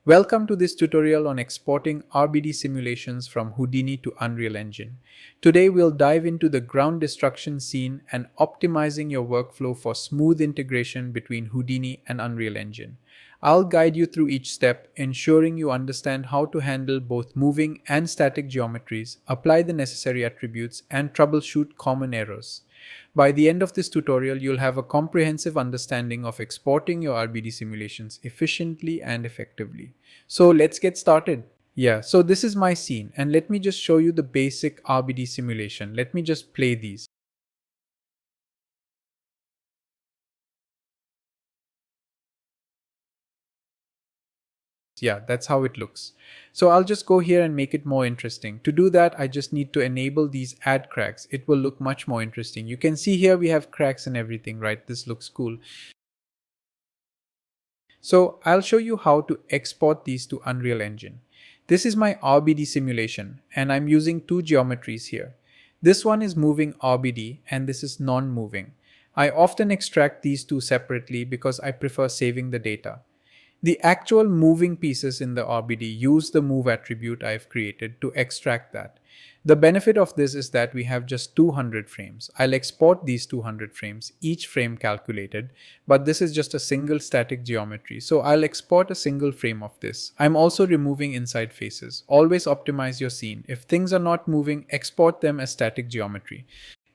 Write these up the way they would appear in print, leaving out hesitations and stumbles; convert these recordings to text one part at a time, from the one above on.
Welcome to this tutorial on exporting RBD simulations from Houdini to Unreal Engine. Today we'll dive into the ground destruction scene and optimizing your workflow for smooth integration between Houdini and Unreal Engine. I'll guide you through each step, ensuring you understand how to handle both moving and static geometries, apply the necessary attributes, and troubleshoot common errors. By the end of this tutorial, you'll have a comprehensive understanding of exporting your RBD simulations efficiently and effectively. So let's get started. Yeah, so this is my scene, and let me just show you the basic RBD simulation. Let me just play these. Yeah, that's how it looks. So I'll just go here and make it more interesting. To do that, I just need to enable these add cracks. It will look much more interesting. You can see here we have cracks and everything, right? This looks cool. So I'll show you how to export these to Unreal Engine. This is my RBD simulation and I'm using two geometries here. This one is moving RBD and this is non-moving. I often extract these two separately because I prefer saving the data. The actual moving pieces in the RBD use the move attribute I've created to extract that. The benefit of this is that we have just 200 frames. I'll export these 200 frames, each frame calculated, but this is just a single static geometry. So I'll export a single frame of this. I'm also removing inside faces. Always optimize your scene. If things are not moving, export them as static geometry.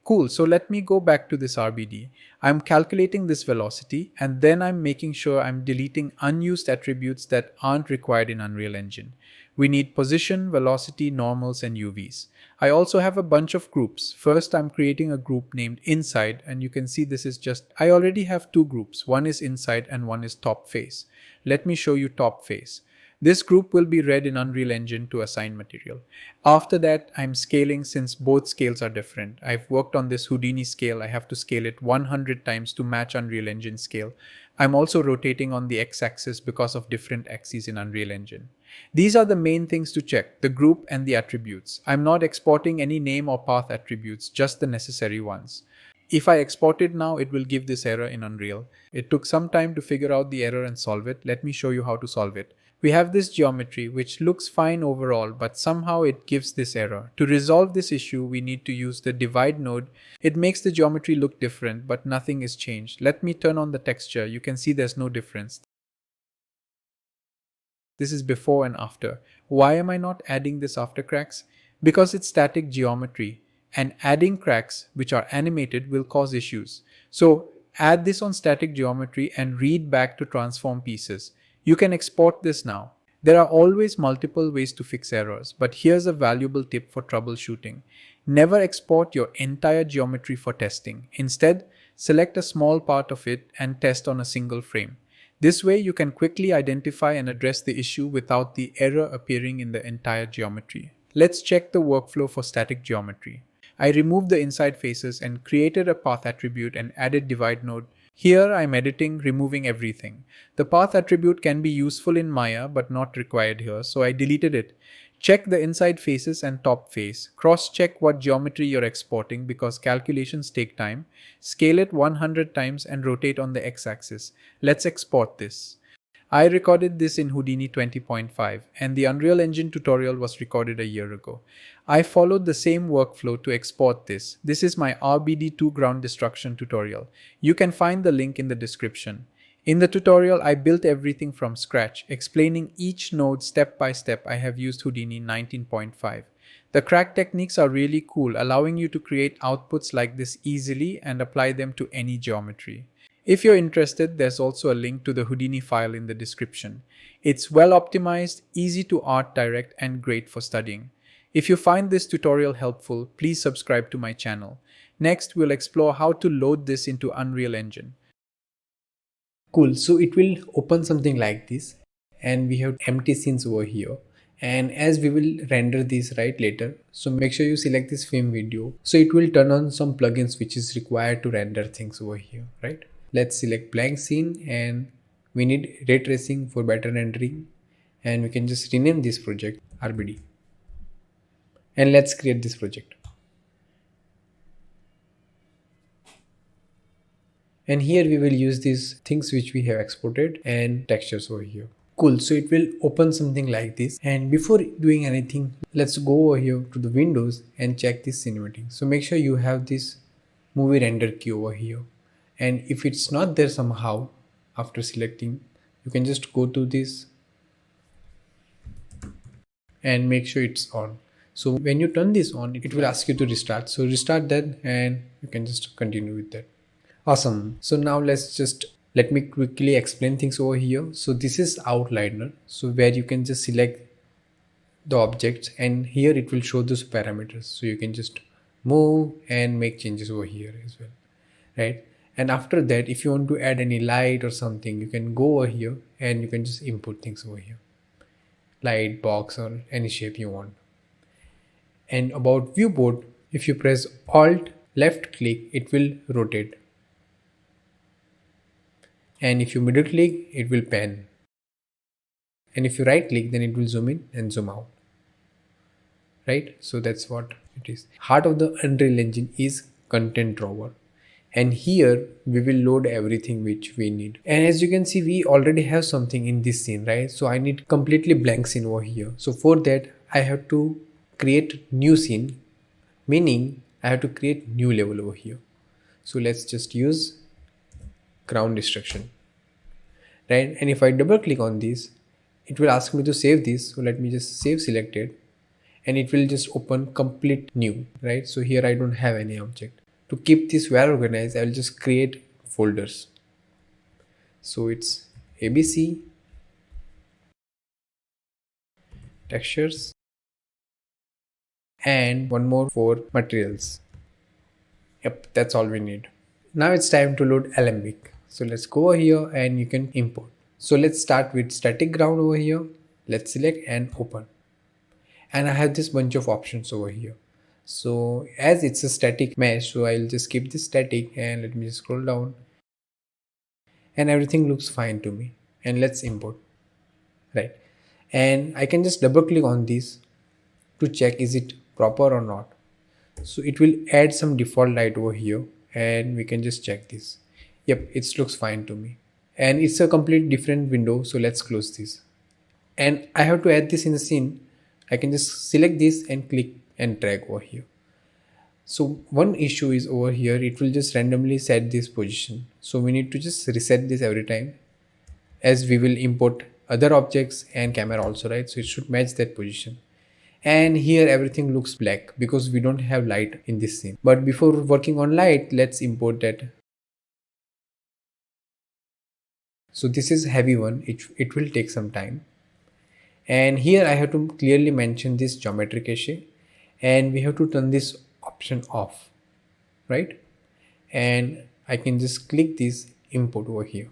Cool, so let me go back to this RBD. I'm calculating this velocity and then I'm making sure I'm deleting unused attributes that aren't required in Unreal Engine. We need position, velocity, normals, and UVs. I also have a bunch of groups. First, I'm creating a group named inside, and you can see this is just, I already have two groups. One is inside and one is top face. Let me show you top face. This group will be read in Unreal Engine to assign material. After that, I'm scaling since both scales are different. I've worked on this Houdini scale. I have to scale it 100 times to match Unreal Engine scale. I'm also rotating on the x-axis because of different axes in Unreal Engine. These are the main things to check, the group and the attributes. I'm not exporting any name or path attributes, just the necessary ones. If I export it now, it will give this error in Unreal. It took some time to figure out the error and solve it. Let me show you how to solve it. We have this geometry which looks fine overall, but somehow it gives this error. To resolve this issue, we need to use the divide node. It makes the geometry look different, but nothing is changed. Let me turn on the texture. You can see there's no difference. This is before and after. Why am I not adding this after cracks? Because it's static geometry, and adding cracks which are animated will cause issues. So add this on static geometry and read back to transform pieces. You can export this now. There are always multiple ways to fix errors, but here's a valuable tip for troubleshooting. Never export your entire geometry for testing. Instead, select a small part of it and test on a single frame. This way, you can quickly identify and address the issue without the error appearing in the entire geometry. Let's check the workflow for static geometry. I removed the inside faces and created a path attribute and added divide node. Here I'm editing, removing everything. The path attribute can be useful in Maya but not required here, so I deleted it. Check the inside faces and top face. Cross-check what geometry you're exporting because calculations take time. Scale it 100 times and rotate on the x-axis. Let's export this. I recorded this in Houdini 20.5 and the Unreal Engine tutorial was recorded a year ago. I followed the same workflow to export this. This is my RBD2 ground destruction tutorial. You can find the link in the description. In the tutorial, I built everything from scratch, explaining each node step by step. I have used Houdini 19.5. The crack techniques are really cool, allowing you to create outputs like this easily and apply them to any geometry. If you're interested, there's also a link to the Houdini file in the description. It's well optimized, easy to art direct, and great for studying. If you find this tutorial helpful, please subscribe to my channel. Next, we'll explore how to load this into Unreal Engine. Cool, so it will open something like this and we have empty scenes over here, and as we will render these right later, so make sure you select this film video, so it will turn on some plugins which is required to render things over here, right? Let's select blank scene and we need ray tracing for better rendering, and we can just rename this project RBD and let's create this project. And here we will use these things which we have exported and textures over here. Cool, so it will open something like this, and before doing anything, let's go over here to the windows and check this cinematic. So make sure you have this movie render key over here, and if it's not there somehow after selecting, you can just go to this and make sure it's on. So when you turn this on, it will ask you to restart, so restart that and you can just continue with that. Awesome. So now let me quickly explain things over here. So this is outliner, so where you can just select the objects, and here it will show those parameters, so you can just move and make changes over here as well, right? And after that, if you want to add any light or something, you can go over here and you can just input things over here, light, box, or any shape you want. And about viewport, if you press alt left click, it will rotate, and if you middle click, it will pan, and if you right click, then it will zoom in and zoom out, right? So that's what it is. Heart of the Unreal Engine is content drawer, and here we will load everything which we need. And as you can see, we already have something in this scene, right? So I need completely blank scene over here. So for that, I have to create new scene, meaning I have to create new level over here. So let's just use ground destruction, right? And if I double click on this, it will ask me to save this. So let me just save selected, and it will just open complete new, right? So here I don't have any object. To keep this well organized, I will just create folders. So it's ABC, textures, and one more for materials. Yep, that's all we need. Now it's time to load Alembic. So let's go over here and you can import. So let's start with static ground over here. Let's select and open. And I have this bunch of options over here. So as it's a static mesh, so I'll just keep this static, and let me just scroll down, and everything looks fine to me. And let's import, right? And I can just double click on this to check is it proper or not. So it will add some default light over here, and we can just check this. Yep, it looks fine to me, and it's a complete different window. So let's close this, and I have to add this in the scene. I can just select this and click and drag over here. So one issue is over here, it will just randomly set this position, so we need to just reset this every time, as we will import other objects and camera also, right? So it should match that position. And here everything looks black because we don't have light in this scene. But before working on light, let's import that. So this is heavy one, it will take some time. And here I have to clearly mention this geometry cache, and we have to turn this option off, right? And I can just click this import over here.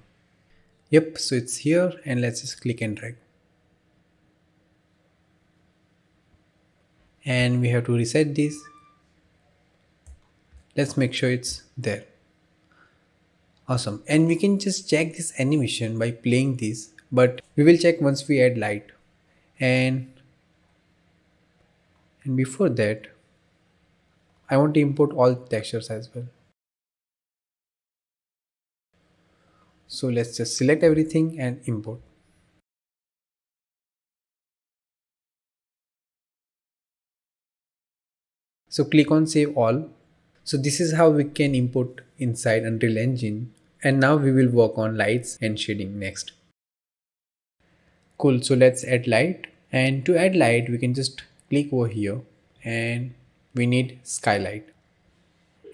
Yep, so it's here, and let's just click and drag. And we have to reset this. Let's make sure it's there. Awesome. And we can just check this animation by playing this, but we will check once we add light. And before that, I want to import all textures as well. So let's just select everything and import. So click on save all. So this is how we can import inside Unreal Engine. And now we will work on lights and shading next. Cool, so let's add light. And to add light, we can just click over here, and we need skylight.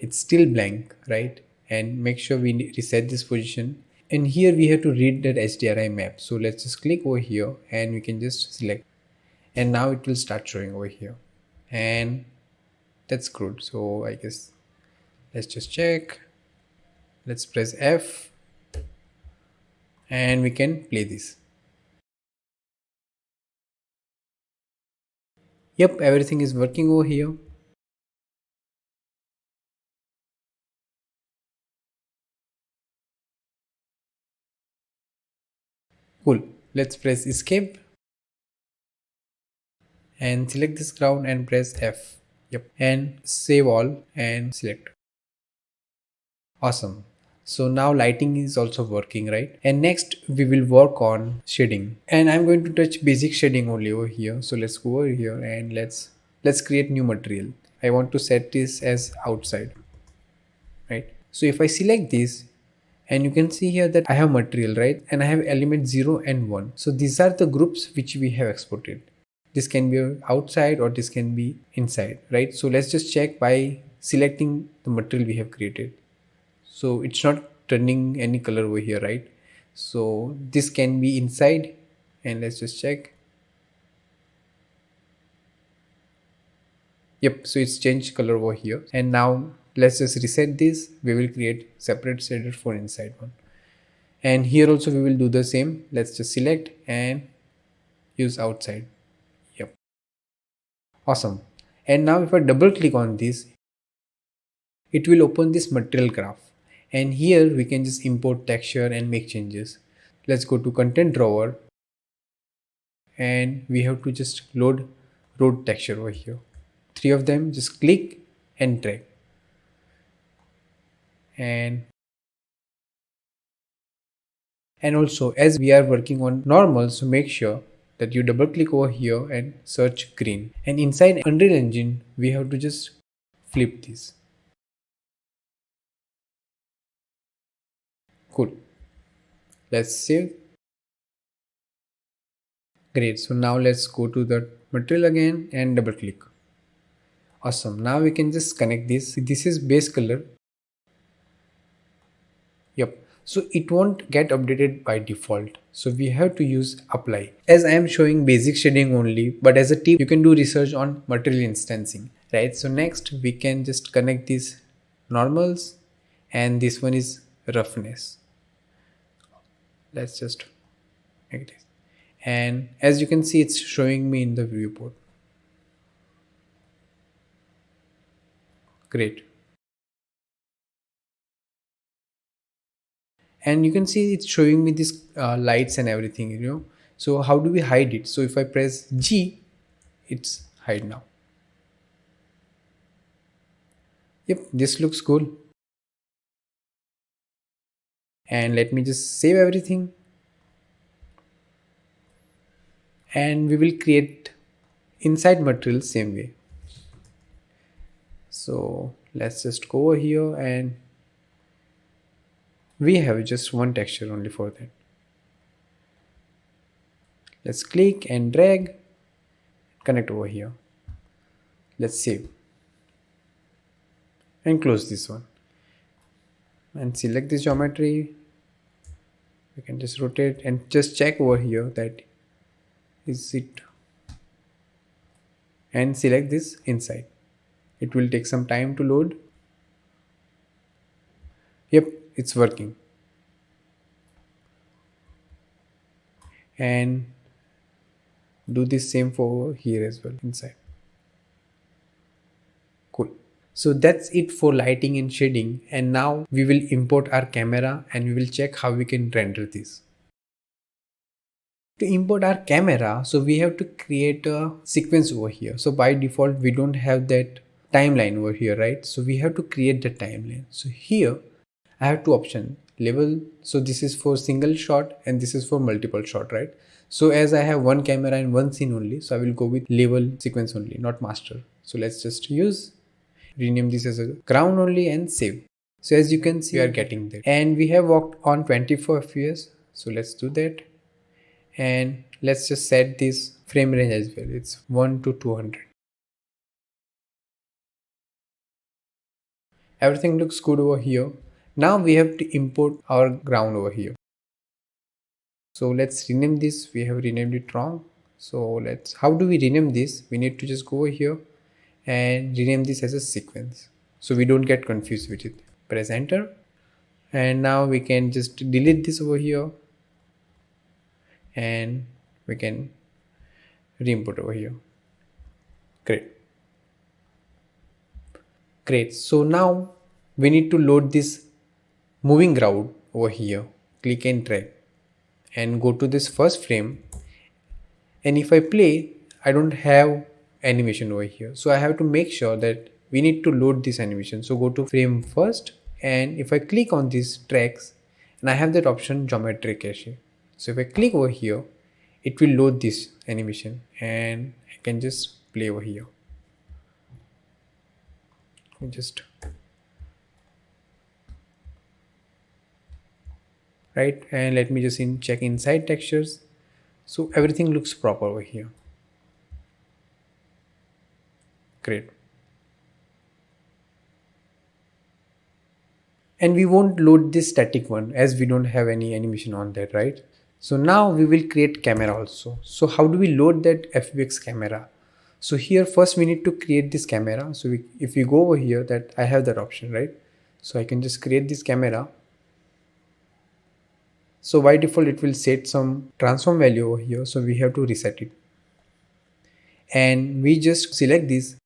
It's still blank, right? And make sure we reset this position. And here we have to read that HDRI map. So let's just click over here, and we can just select, and now it will start showing over here. And that's good. So I guess let's just check. Let's press F, and we can play this. Yep, everything is working over here. Cool. Let's press escape and select this ground and press F. Yep, and save all and select. Awesome. So now lighting is also working, right? And next we will work on shading, and I'm going to touch basic shading only over here. So let's go over here and let's create new material. I want to set this as outside, right? So if I select this, and you can see here that I have material, right? And I have element 0 and 1. So these are the groups which we have exported. This can be outside or this can be inside, right? So let's just check by selecting the material we have created. So it's not turning any color over here, right? So this can be inside, and let's just check. Yep, so it's changed color over here. And now let's just reset this. We will create separate shader for inside one. And here also we will do the same. Let's just select and use outside. Yep, awesome. And now if I double click on this, it will open this material graph, and here we can just import texture and make changes. Let's go to content drawer, and we have to just load road texture over here. 3 of them, just click and drag. And also, as we are working on normal, so make sure that you double click over here and search green. And inside Unreal Engine, we have to just flip this. Cool. Let's save. Great. So now let's go to the material again and double click. Awesome. Now we can just connect this. This is base color. Yep. So it won't get updated by default. So we have to use apply. As I am showing basic shading only, but as a tip, you can do research on material instancing, right? So next we can just connect these normals, and this one is roughness. Let's just make this. And as you can see, it's showing me in the viewport. Great. And you can see it's showing me this lights and everything, so how do we hide it? So if I press G, it's hide now. Yep, this looks cool. And let me just save everything, and we will create inside material same way. So let's just go over here, and we have just one texture only for that. Let's click and drag, connect over here. Let's save and close this one, and select this geometry. We can just rotate and just check over here that is it, and select this inside. It will take some time to load. Yep, it's working. And do the same for here as well inside. Cool. So that's it for lighting and shading, and now we will import our camera and we will check how we can render this. To import our camera, so we have to create a sequence over here. So by default we don't have that timeline over here, right? So we have to create the timeline. So here I have two options, level. So this is for single shot and this is for multiple shot, right? So as I have one camera and one scene only, so I will go with level sequence only, not master. So let's just rename this as a ground only and save. So as you can see, we are getting there, and we have worked on 24 fps. So let's do that, and let's just set this frame range as well. It's 1 to 200. Everything looks good over here. Now we have to import our ground over here. So let's rename this. We have renamed it wrong. So how do we rename this? We need to just go over here and rename this as a sequence, so we don't get confused with it. Press enter, and now we can just delete this over here, and we can re-import over here. Great. So now we need to load this moving ground over here. Click and drag and go to this first frame, and if I play, I don't have animation over here, so I have to make sure that we need to load this animation. So go to frame first and if I click on these tracks, and I have that option geometry cache. So if I click over here, it will load this animation and I can just play over here. Just right, and let me just check inside textures. So everything looks proper over here. Great. And we won't load this static one as we don't have any animation on that, right? So now we will create camera also. So how do we load that FBX camera? So here first we need to create this camera. So if we go over here, that I have that option, right? So I can just create this camera. So by default it will set some transform value over here, so we have to reset it, and we just select this,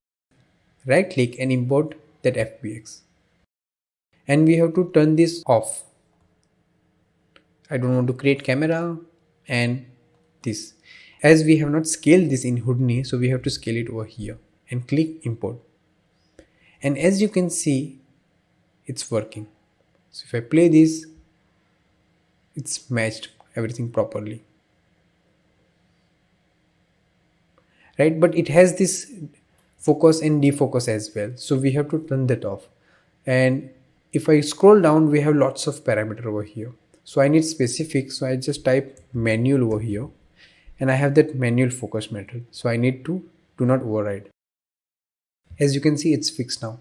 right click and import that FBX, and we have to turn this off. I don't want to create camera and this, as we have not scaled this in Houdini, so we have to scale it over here and click import, and as you can see it's working. So if I play this, it's matched everything properly, right? But it has this focus and defocus as well, so we have to turn that off. And if I scroll down, we have lots of parameter over here, so I need specific, so I just type manual over here, and I have that manual focus method, so I need to do not override. As you can see, it's fixed now.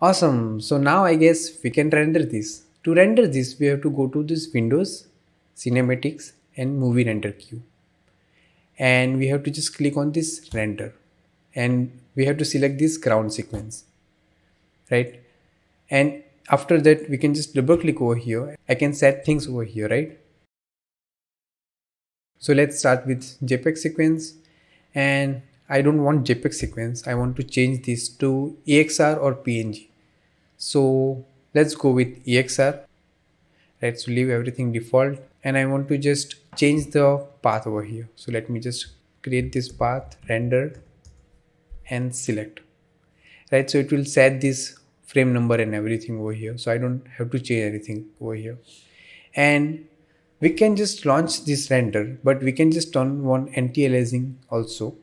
Awesome. So now I guess we can render this. To render this, we have to go to this Windows, Cinematics, and Movie Render Queue, and we have to just click on this render, and we have to select this ground sequence, right? And after that we can just double click over here. I can set things over here, right? So let's start with JPEG sequence, and I don't want JPEG sequence, I want to change this to EXR or PNG. So let's go with EXR. Let's leave everything default, and I want to just change the path over here. So let me just create this path, render, and select, right? So it will set this frame number and everything over here, so I don't have to change anything over here. And we can just launch this render, but we can just turn on anti-aliasing also,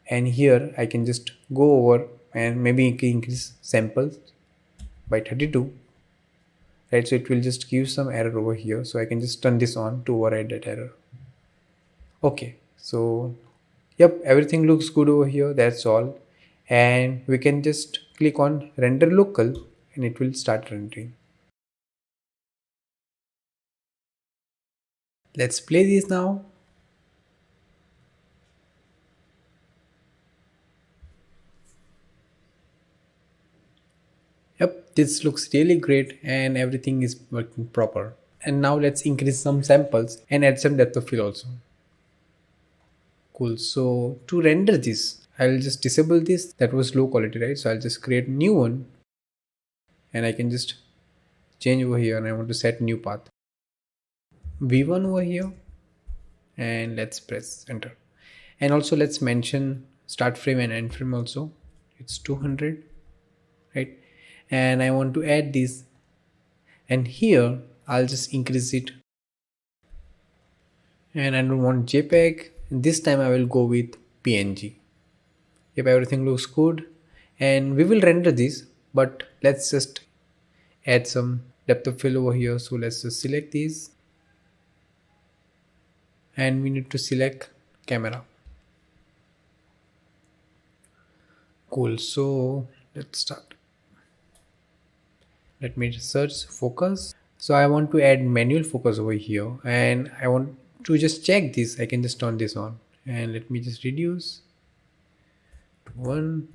and here I can just go over and maybe increase samples by 32, right? So it will just give some error over here, so I can just turn this on to override that error. Okay, so yep, everything looks good over here, that's all. And we can just click on render local and it will start rendering. Let's play this now. Yep, this looks really great and everything is working proper. And now let's increase some samples and add some depth of field also. Cool. So to render this, I'll just disable this. That was low quality, right? So I'll just create new one, and I can just change over here, and I want to set new path. V1 over here, and let's press enter. And also let's mention start frame and end frame also. It's 200, right? And I want to add this, and here I'll just increase it, and I don't want JPEG, and this time I will go with PNG. If everything looks good, and we will render this, but let's just add some depth of field over here. So let's just select these, and we need to select camera. Cool. So let's start. Let me search focus. So I want to add manual focus over here, and I want to just check this. I can just turn this on, and let me just reduce to 1,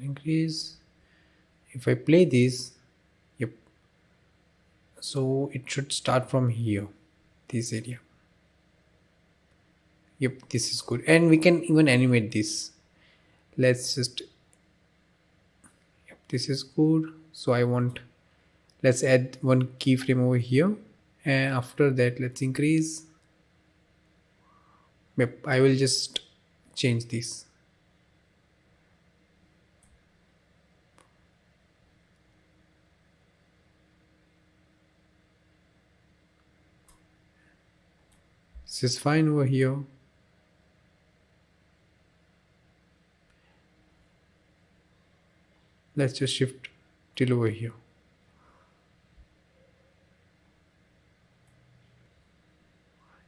increase. If I play this, yep, so it should start from here, this area. Yep, this is good, and we can even animate this. Let's just, yep, this is good. So I want, let's add one keyframe over here, and after that let's increase. Yep, I will just change this. This is fine over here. Let's just shift till over here.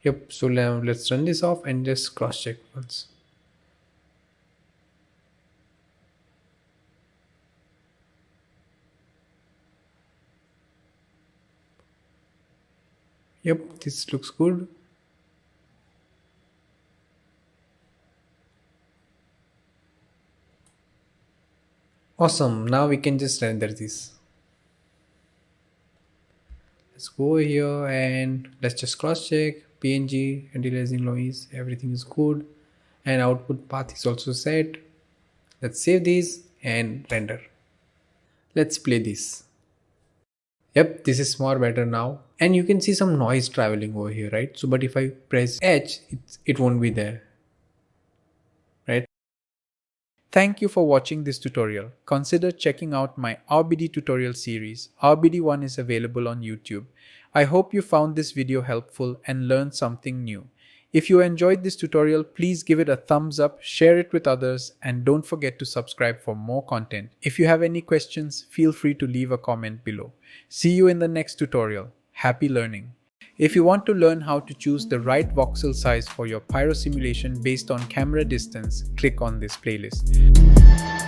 Yep, so now let's turn this off and just cross check once. Yep, this looks good. Awesome, now we can just render this. Let's go here and let's just cross check PNG, anti-aliasing noise, everything is good, and output path is also set. Let's save this and render. Let's play this. Yep, this is more better now, and you can see some noise traveling over here, right? So but if I press H, it won't be there, right? Thank you for watching this tutorial. Consider checking out my RBD tutorial series. RBD1 is available on YouTube. I hope you found this video helpful and learned something new. If you enjoyed this tutorial, please give it a thumbs up, share it with others, and don't forget to subscribe for more content. If you have any questions, feel free to leave a comment below. See you in the next tutorial. Happy learning! If you want to learn how to choose the right voxel size for your pyro simulation based on camera distance, click on this playlist.